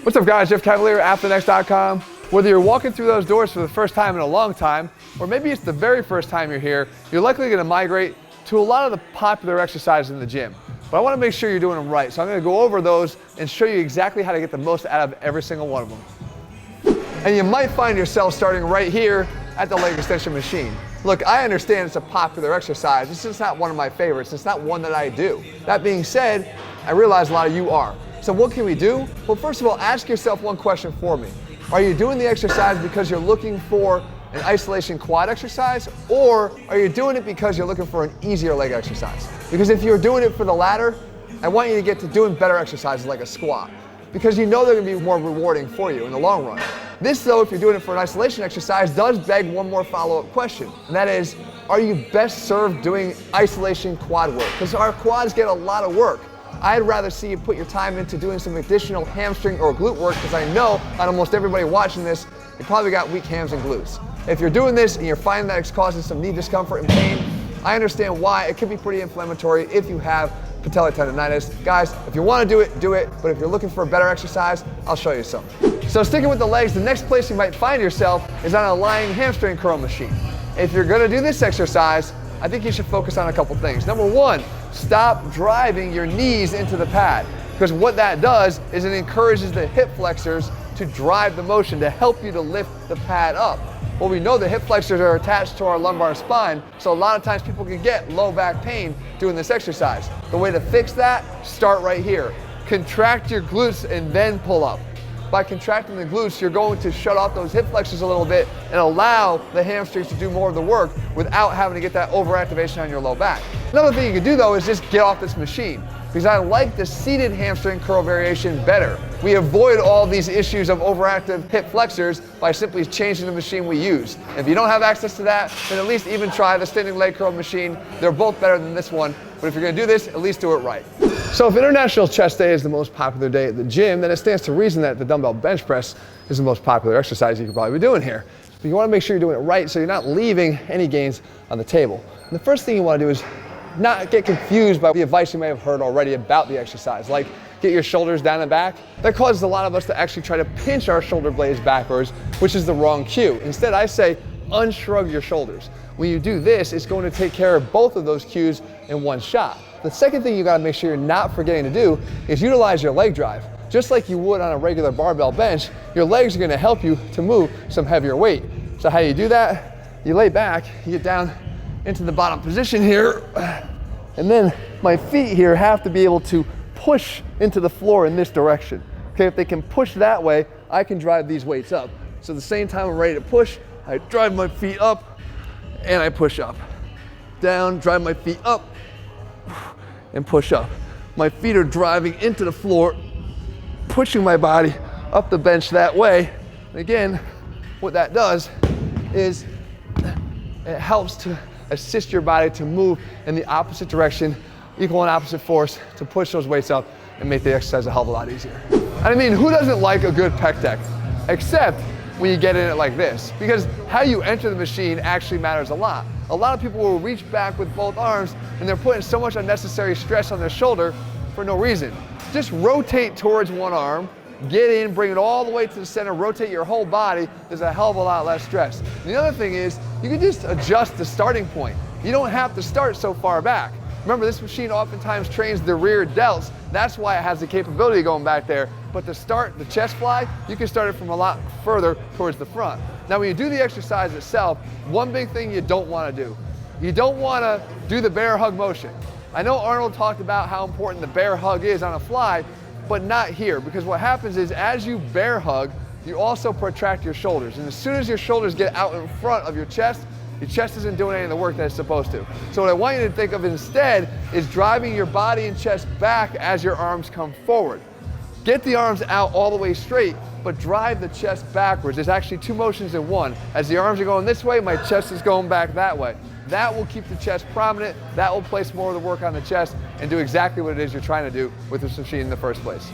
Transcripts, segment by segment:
What's up guys, Jeff Cavalier, ATHLEAN-X.com. Whether you're walking through those doors for the first time in a long time, or maybe it's the very first time you're here, you're likely going to migrate to a lot of the popular exercises in the gym. But I want to make sure you're doing them right, so I'm going to go over those and show you exactly how to get the most out of every single one of them. And you might find yourself starting right here at the leg extension machine. Look, I understand it's a popular exercise. It's just not one of my favorites. It's not one that I do. That being said, I realize a lot of you are. So what can we do? Well, first of all, ask yourself one question for me. Are you doing the exercise because you're looking for an isolation quad exercise, or are you doing it because you're looking for an easier leg exercise? Because if you're doing it for the latter, I want you to get to doing better exercises like a squat, because you know they're going to be more rewarding for you in the long run. This though, if you're doing it for an isolation exercise, does beg one more follow-up question, and that is, are you best served doing isolation quad work? Because our quads get a lot of work. I'd rather see you put your time into doing some additional hamstring or glute work, because I know on almost everybody watching this, you probably got weak hams and glutes. If you're doing this and you're finding that it's causing some knee discomfort and pain, I understand why. It could be pretty inflammatory if you have patellar tendonitis. Guys, if you want to do it, but if you're looking for a better exercise, I'll show you some. So sticking with the legs, the next place you might find yourself is on a lying hamstring curl machine. If you're going to do this exercise, I think you should focus on a couple things. Number one, stop driving your knees into the pad, because what that does is it encourages the hip flexors to drive the motion, to help you to lift the pad up. Well, we know the hip flexors are attached to our lumbar spine, so a lot of times people can get low back pain doing this exercise. The way to fix that, start right here. Contract your glutes and then pull up. By contracting the glutes, you're going to shut off those hip flexors a little bit and allow the hamstrings to do more of the work without having to get that overactivation on your low back. Another thing you can do though is just get off this machine, because I like the seated hamstring curl variation better. We avoid all these issues of overactive hip flexors by simply changing the machine we use. If you don't have access to that, then at least even try the standing leg curl machine. They're both better than this one, but if you're going to do this, at least do it right. So if International Chest Day is the most popular day at the gym, then it stands to reason that the dumbbell bench press is the most popular exercise you could probably be doing here. But you want to make sure you're doing it right so you're not leaving any gains on the table. And the first thing you want to do is not get confused by the advice you may have heard already about the exercise, like get your shoulders down and back. That causes a lot of us to actually try to pinch our shoulder blades backwards, which is the wrong cue. Instead, I say unshrug your shoulders. When you do this, it's going to take care of both of those cues in one shot. The second thing you got to make sure you're not forgetting to do is utilize your leg drive. Just like you would on a regular barbell bench, your legs are going to help you to move some heavier weight. So how you do that? You lay back, you get down into the bottom position here, and then my feet here have to be able to push into the floor in this direction. Okay, if they can push that way, I can drive these weights up. So at the same time I'm ready to push, I drive my feet up and I push up. Down, drive my feet up and push up. My feet are driving into the floor, pushing my body up the bench that way. And again, what that does is it helps to assist your body to move in the opposite direction, equal and opposite force to push those weights up and make the exercise a hell of a lot easier. And I mean, who doesn't like a good pec deck? Except when you get in it like this, because how you enter the machine actually matters a lot. A lot of people will reach back with both arms and they're putting so much unnecessary stress on their shoulder for no reason. Just rotate towards one arm, get in, bring it all the way to the center, rotate your whole body. There's a hell of a lot less stress. And the other thing is, you can just adjust the starting point. You don't have to start so far back. Remember, this machine oftentimes trains the rear delts. That's why it has the capability of going back there. But to start the chest fly, you can start it from a lot further towards the front. Now, when you do the exercise itself, one big thing you don't want to do. You don't want to do the bear hug motion. I know Arnold talked about how important the bear hug is on a fly, but not here, because what happens is as you bear hug, you also protract your shoulders. And as soon as your shoulders get out in front of your chest isn't doing any of the work that it's supposed to. So what I want you to think of instead is driving your body and chest back as your arms come forward. Get the arms out all the way straight, but drive the chest backwards. There's actually two motions in one. As the arms are going this way, my chest is going back that way. That will keep the chest prominent. That will place more of the work on the chest and do exactly what it is you're trying to do with this machine in the first place.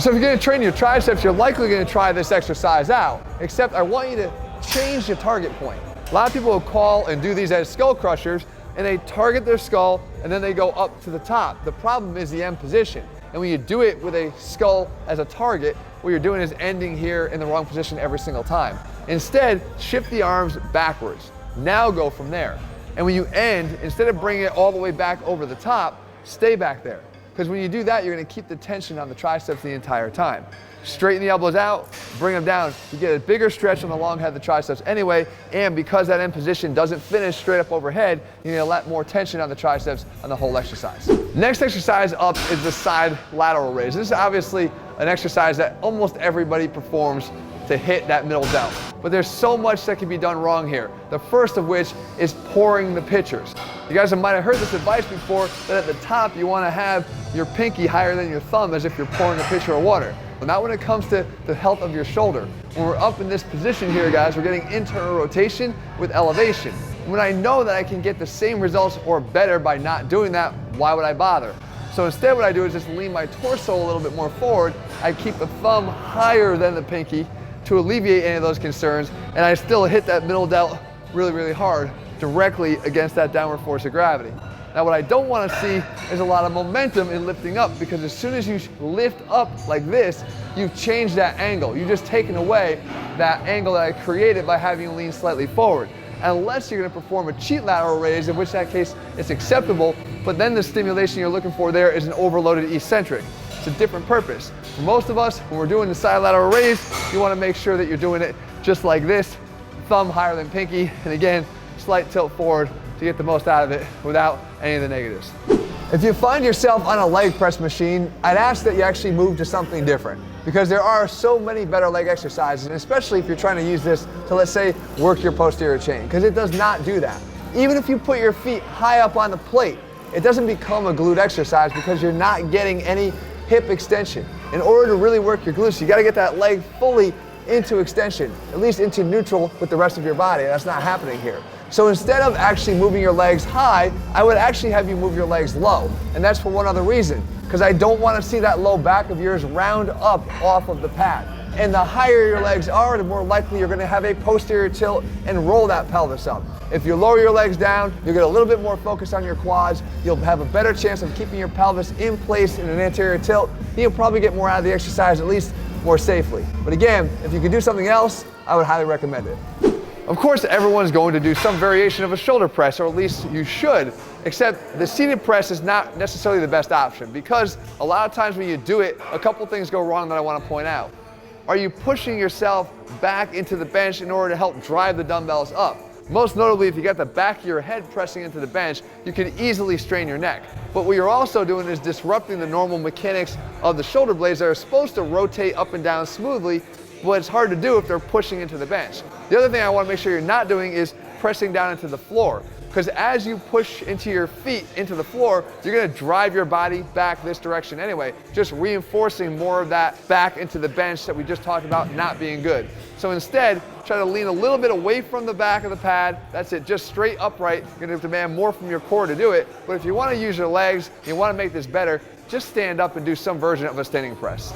So if you're going to train your triceps, you're likely going to try this exercise out, except I want you to change your target point. A lot of people will call and do these as skull crushers, and they target their skull and then they go up to the top. The problem is the end position. And when you do it with a skull as a target, what you're doing is ending here in the wrong position every single time. Instead, shift the arms backwards. Now go from there. And when you end, instead of bringing it all the way back over the top, stay back there. Because when you do that, you're going to keep the tension on the triceps the entire time. Straighten the elbows out, bring them down. You get a bigger stretch on the long head of the triceps anyway, and because that end position doesn't finish straight up overhead, you need a lot more tension on the triceps on the whole exercise. Next exercise up is the side lateral raise. This is obviously an exercise that almost everybody performs to hit that middle delt. But there's so much that can be done wrong here. The first of which is pouring the pitchers. You guys might have heard this advice before, that at the top you want to have your pinky higher than your thumb as if you're pouring a pitcher of water. But not when it comes to the health of your shoulder. When we're up in this position here, guys, we're getting internal rotation with elevation. When I know that I can get the same results or better by not doing that, why would I bother? So instead what I do is just lean my torso a little bit more forward. I keep the thumb higher than the pinky to alleviate any of those concerns, and I still hit that middle delt really, really hard directly against that downward force of gravity. Now what I don't want to see is a lot of momentum in lifting up, because as soon as you lift up like this, you've changed that angle. You've just taken away that angle that I created by having you lean slightly forward. Unless you're going to perform a cheat lateral raise, in which that case it's acceptable, but then the stimulation you're looking for there is an overloaded eccentric. It's a different purpose. For most of us, when we're doing the side lateral raise, you want to make sure that you're doing it just like this, thumb higher than pinky, and again, slight tilt forward to get the most out of it without any of the negatives. If you find yourself on a leg press machine, I'd ask that you actually move to something different, because there are so many better leg exercises, and especially if you're trying to use this to, let's say, work your posterior chain, because it does not do that. Even if you put your feet high up on the plate, it doesn't become a glute exercise because you're not getting any hip extension. In order to really work your glutes, you got to get that leg fully into extension, at least into neutral with the rest of your body. That's not happening here. So instead of actually moving your legs high, I would actually have you move your legs low. And that's for one other reason, because I don't want to see that low back of yours round up off of the pad. And the higher your legs are, the more likely you're going to have a posterior tilt and roll that pelvis up. If you lower your legs down, you'll get a little bit more focus on your quads, you'll have a better chance of keeping your pelvis in place in an anterior tilt, and you'll probably get more out of the exercise, at least more safely. But again, if you can do something else, I would highly recommend it. Of course, everyone's going to do some variation of a shoulder press, or at least you should, except the seated press is not necessarily the best option, because a lot of times when you do it, a couple things go wrong that I want to point out. Are you pushing yourself back into the bench in order to help drive the dumbbells up? Most notably, if you got the back of your head pressing into the bench, you can easily strain your neck. But what you're also doing is disrupting the normal mechanics of the shoulder blades that are supposed to rotate up and down smoothly, but it's hard to do if they're pushing into the bench. The other thing I want to make sure you're not doing is pressing down into the floor, because as you push into your feet into the floor, you're going to drive your body back this direction anyway, just reinforcing more of that back into the bench that we just talked about not being good. So instead, try to lean a little bit away from the back of the pad. That's it, just straight upright. You're going to demand more from your core to do it, but if you want to use your legs, you want to make this better, just stand up and do some version of a standing press.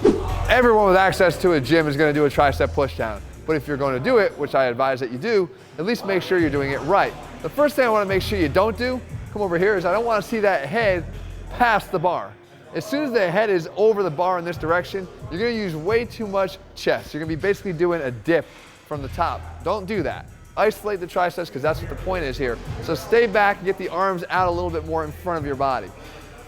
Everyone with access to a gym is going to do a tricep pushdown, but if you're going to do it, which I advise that you do, at least make sure you're doing it right. The first thing I want to make sure you don't do, come over here, is I don't want to see that head past the bar. As soon as the head is over the bar in this direction, you're going to use way too much chest. You're going to be basically doing a dip from the top. Don't do that. Isolate the triceps, because that's what the point is here. So stay back and get the arms out a little bit more in front of your body.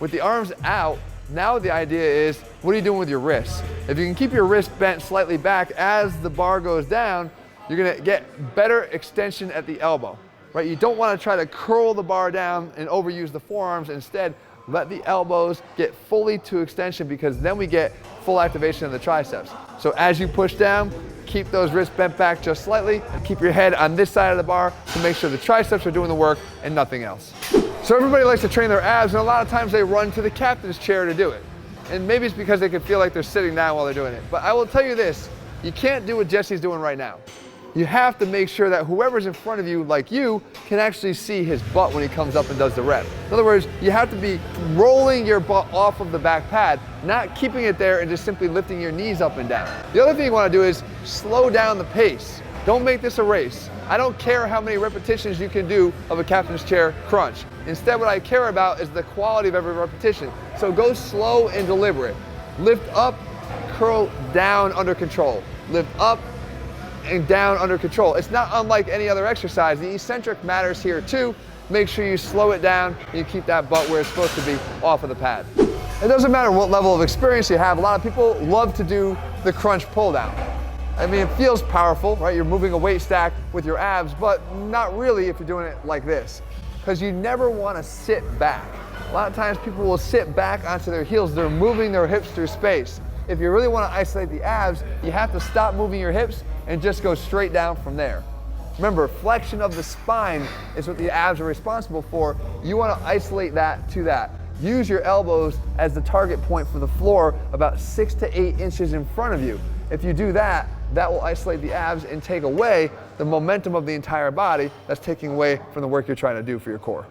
With the arms out, now the idea is, what are you doing with your wrists? If you can keep your wrist bent slightly back as the bar goes down, you're going to get better extension at the elbow, right? You don't want to try to curl the bar down and overuse the forearms. Instead, let the elbows get fully to extension, because then we get full activation of the triceps. So as you push down, keep those wrists bent back just slightly, and keep your head on this side of the bar to make sure the triceps are doing the work and nothing else. So everybody likes to train their abs, and a lot of times they run to the captain's chair to do it. And maybe it's because they can feel like they're sitting down while they're doing it. But I will tell you this, you can't do what Jesse's doing right now. You have to make sure that whoever's in front of you, like you, can actually see his butt when he comes up and does the rep. In other words, you have to be rolling your butt off of the back pad, not keeping it there and just simply lifting your knees up and down. The other thing you want to do is slow down the pace. Don't make this a race. I don't care how many repetitions you can do of a captain's chair crunch. Instead, what I care about is the quality of every repetition. So go slow and deliberate. Lift up, curl down under control. Lift up and down under control. It's not unlike any other exercise. The eccentric matters here too. Make sure you slow it down and you keep that butt where it's supposed to be, off of the pad. It doesn't matter what level of experience you have. A lot of people love to do the crunch pull down. I mean, it feels powerful, right? You're moving a weight stack with your abs, but not really if you're doing it like this, because you never want to sit back. A lot of times people will sit back onto their heels. They're moving their hips through space. If you really want to isolate the abs, you have to stop moving your hips and just go straight down from there. Remember, flexion of the spine is what the abs are responsible for. You want to isolate that to that. Use your elbows as the target point for the floor about 6 to 8 inches in front of you. If you do that, that will isolate the abs and take away the momentum of the entire body that's taking away from the work you're trying to do for your core.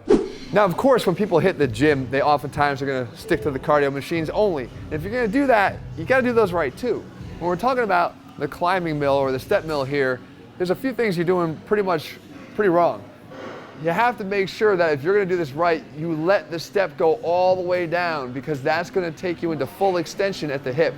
Now, of course, when people hit the gym, they oftentimes are going to stick to the cardio machines only. And if you're going to do that, you got to do those right too. When we're talking about the climbing mill or the step mill here, there's a few things you're doing pretty wrong. You have to make sure that if you're going to do this right, you let the step go all the way down, because that's going to take you into full extension at the hip.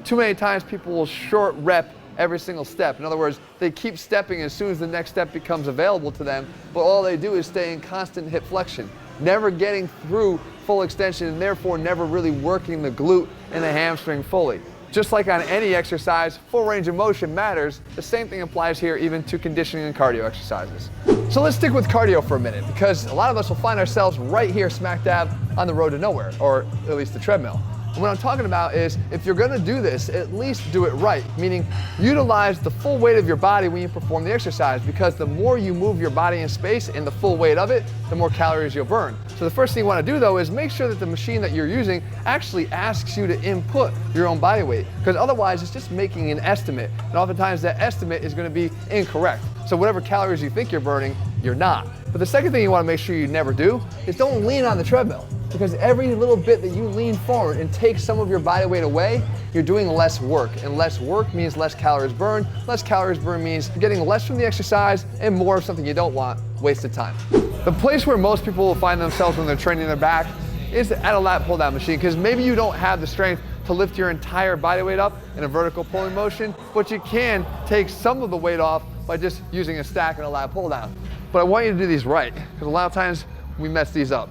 Too many times people will short rep every single step. In other words, they keep stepping as soon as the next step becomes available to them, but all they do is stay in constant hip flexion, never getting through full extension and therefore never really working the glute and the hamstring fully. Just like on any exercise, full range of motion matters. The same thing applies here even to conditioning and cardio exercises. So let's stick with cardio for a minute, because a lot of us will find ourselves right here smack dab on the road to nowhere, or at least the treadmill. And what I'm talking about is, if you're going to do this, at least do it right, meaning utilize the full weight of your body when you perform the exercise, because the more you move your body in space and the full weight of it, the more calories you'll burn. So the first thing you want to do though is make sure that the machine that you're using actually asks you to input your own body weight, because otherwise it's just making an estimate, and oftentimes that estimate is going to be incorrect. So whatever calories you think you're burning, you're not. But the second thing you want to make sure you never do is don't lean on the treadmill. Because every little bit that you lean forward and take some of your body weight away, you're doing less work. And less work means less calories burned. Less calories burned means you're getting less from the exercise and more of something you don't want, wasted time. The place where most people will find themselves when they're training their back is at a lat pull down machine, because maybe you don't have the strength to lift your entire body weight up in a vertical pulling motion, but you can take some of the weight off by just using a stack and a lat pull down. But I want you to do these right, because a lot of times we mess these up.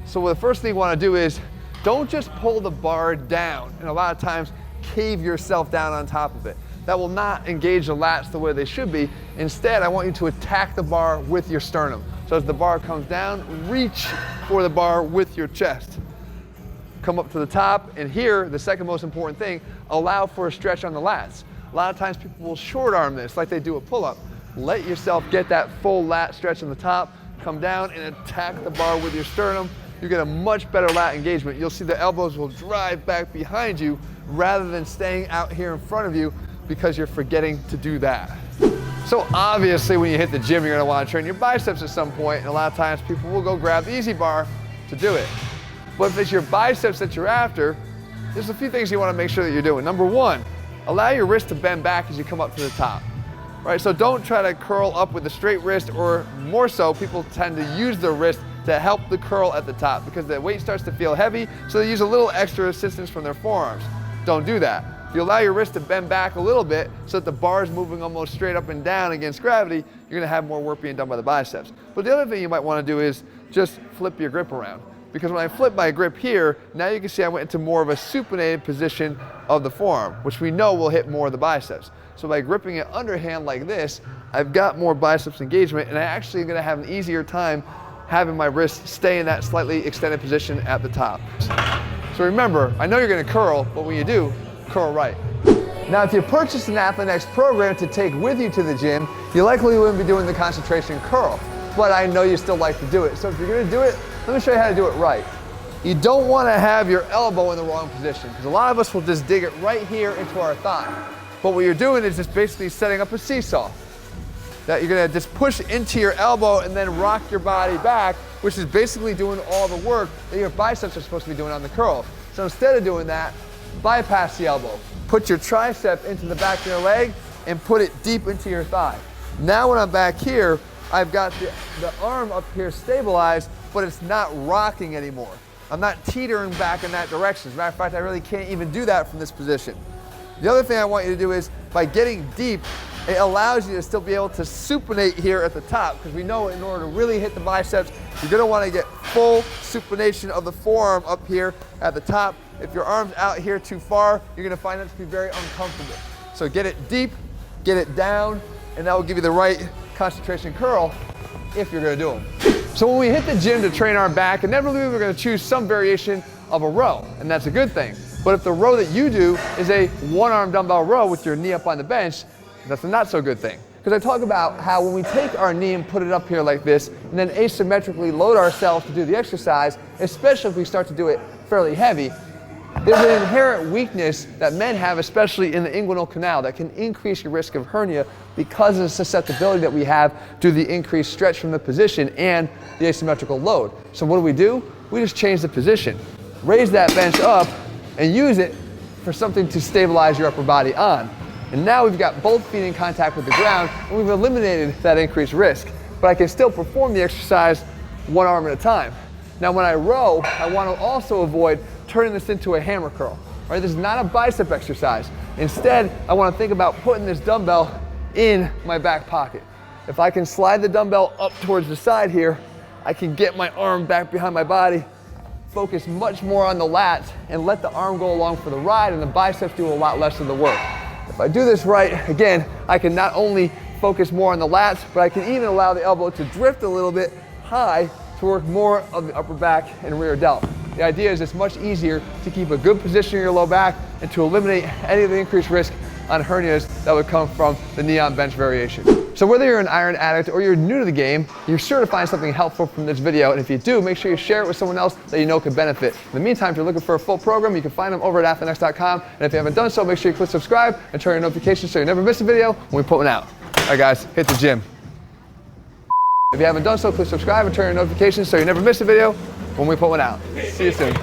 So the first thing you want to do is don't just pull the bar down, and a lot of times cave yourself down on top of it. That will not engage the lats the way they should be. Instead, I want you to attack the bar with your sternum. So as the bar comes down, reach for the bar with your chest. Come up to the top, and here, the second most important thing, allow for a stretch on the lats. A lot of times people will short arm this like they do a pull-up. Let yourself get that full lat stretch on the top, come down and attack the bar with your sternum. You get a much better lat engagement. You'll see the elbows will drive back behind you rather than staying out here in front of you, because you're forgetting to do that. So obviously when you hit the gym, you're gonna wanna train your biceps at some point, and a lot of times people will go grab the easy bar to do it. But if it's your biceps that you're after, there's a few things you wanna make sure that you're doing. Number one, allow your wrist to bend back as you come up to the top. Right, so don't try to curl up with a straight wrist, or more so, people tend to use their wrist to help the curl at the top, because the weight starts to feel heavy, so they use a little extra assistance from their forearms. Don't do that. If you allow your wrist to bend back a little bit so that the bar is moving almost straight up and down against gravity, you're gonna have more work being done by the biceps. But the other thing you might wanna do is just flip your grip around. Because when I flip my grip here, now you can see I went into more of a supinated position of the forearm, which we know will hit more of the biceps. So by gripping it underhand like this, I've got more biceps engagement, and I actually am gonna have an easier time having my wrist stay in that slightly extended position at the top. So remember, I know you're gonna curl, but when you do, curl right. Now, if you purchased an ATHLEAN-X program to take with you to the gym, you likely wouldn't be doing the concentration curl, but I know you still like to do it. So if you're gonna do it, let me show you how to do it right. You don't wanna have your elbow in the wrong position, because a lot of us will just dig it right here into our thigh. But what you're doing is just basically setting up a seesaw. That you're gonna just push into your elbow and then rock your body back, which is basically doing all the work that your biceps are supposed to be doing on the curl. So instead of doing that, bypass the elbow. Put your tricep into the back of your leg and put it deep into your thigh. Now when I'm back here, I've got the arm up here stabilized, but it's not rocking anymore. I'm not teetering back in that direction. As a matter of fact, I really can't even do that from this position. The other thing I want you to do is, by getting deep, it allows you to still be able to supinate here at the top, because we know in order to really hit the biceps, you're gonna wanna get full supination of the forearm up here at the top. If your arm's out here too far, you're gonna find that to be very uncomfortable. So get it deep, get it down, and that will give you the right concentration curl if you're gonna do them. So when we hit the gym to train our back, inevitably we're gonna choose some variation of a row, and that's a good thing. But if the row that you do is a one-arm dumbbell row with your knee up on the bench, that's a not so good thing. Because I talk about how when we take our knee and put it up here like this, and then asymmetrically load ourselves to do the exercise, especially if we start to do it fairly heavy, there's an inherent weakness that men have, especially in the inguinal canal, that can increase your risk of hernia because of the susceptibility that we have to the increased stretch from the position and the asymmetrical load. So what do? We just change the position. Raise that bench up and use it for something to stabilize your upper body on. And now we've got both feet in contact with the ground, and we've eliminated that increased risk. But I can still perform the exercise one arm at a time. Now when I row, I want to also avoid turning this into a hammer curl. Right? This is not a bicep exercise. Instead, I want to think about putting this dumbbell in my back pocket. If I can slide the dumbbell up towards the side here, I can get my arm back behind my body, focus much more on the lats, and let the arm go along for the ride, and the biceps do a lot less of the work. If I do this right, again, I can not only focus more on the lats, but I can even allow the elbow to drift a little bit high to work more of the upper back and rear delt. The idea is it's much easier to keep a good position in your low back and to eliminate any of the increased risk on hernias that would come from the knee on bench variation. So whether you're an iron addict or you're new to the game, you're sure to find something helpful from this video, and if you do, make sure you share it with someone else that you know could benefit. In the meantime, if you're looking for a full program, you can find them over at ATHLEAN-X.com, and if you haven't done so, make sure you click subscribe and turn on notifications so you never miss a video when we put one out. All right guys, hit the gym. If you haven't done so, click subscribe and turn on notifications so you never miss a video when we put one out. See you soon.